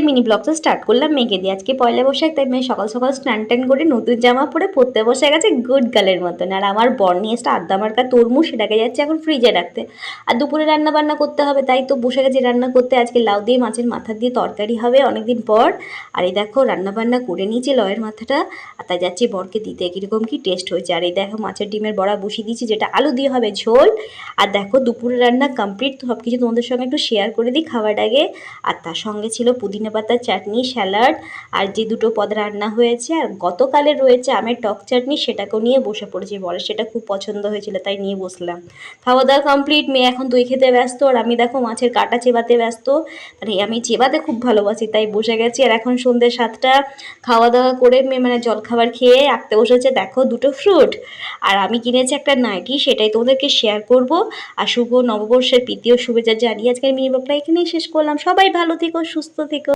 Mini ব্লগটা start করলাম মেয়েকে দিয়ে। আজকে পয়লা বৈশাখ, তাই মেয়ে সকাল সকাল স্নান টান করে নতুন জামা পরে পড়তে বসে গেছে গুড গার্লের মতন। আর আমার বর নিয়ে এসে আড্ডা মার্কা তরমুজ, সেটাকে যাচ্ছে এখন ফ্রিজে রাখতে। আর দুপুরে রান্না বান্না করতে হবে, তাই তো বসে গেছি রান্না করতে। আজকে লাউ দিয়ে মাছের মাথা দিয়ে তরকারি হবে অনেকদিন পর। আর এই দেখো রান্না বান্না করে নিয়েছি লয়ের মাথাটা, আর তাই যাচ্ছি বরকে দিতে কীরকম কী টেস্ট হয়েছে। আর এই দেখো মাছের ডিমের বড়া বসিয়ে দিয়েছি, যেটা আলু দিয়ে হবে ঝোল। আর দেখো দুপুরে রান্না কমপ্লিট, তো সব কিছু তোমাদের সঙ্গে একটু শেয়ার করে দিই খাওয়ার আগে। আর তার সঙ্গে ছিল পুদিনা পাতার চাটনি, স্যালাড, আর যে দুটো পদ রান্না হয়েছে। আর গতকালে রয়েছে আমের টক চাটনি, সেটাকেও নিয়ে বসে পড়েছি। বলে সেটা খুব পছন্দ হয়েছিল, তাই নিয়ে বসলাম। খাওয়া দাওয়া কমপ্লিট, মেয়ে এখন দই খেতে ব্যস্ত, আর আমি দেখো মাছের কাঁটা চেবাতে ব্যস্ত। মানে আমি চেবাতে খুব ভালোবাসি, তাই বসে গেছি। আর এখন সন্ধ্যে 7টা, খাওয়া দাওয়া করে মেয়ে মানে জলখাবার খেয়ে আঁকতে বসেছে। দেখো দুটো ফ্রুট, আর আমি কিনেছি একটা নাইটি, সেটাই তোমাদেরকে শেয়ার করব। আর শুভ নববর্ষের প্রীতি ও শুভেচ্ছা জানিয়ে আজকের মিনি ব্লগটা এখানেই শেষ করলাম। সবাই ভালো থেকো, সুস্থ থেকো।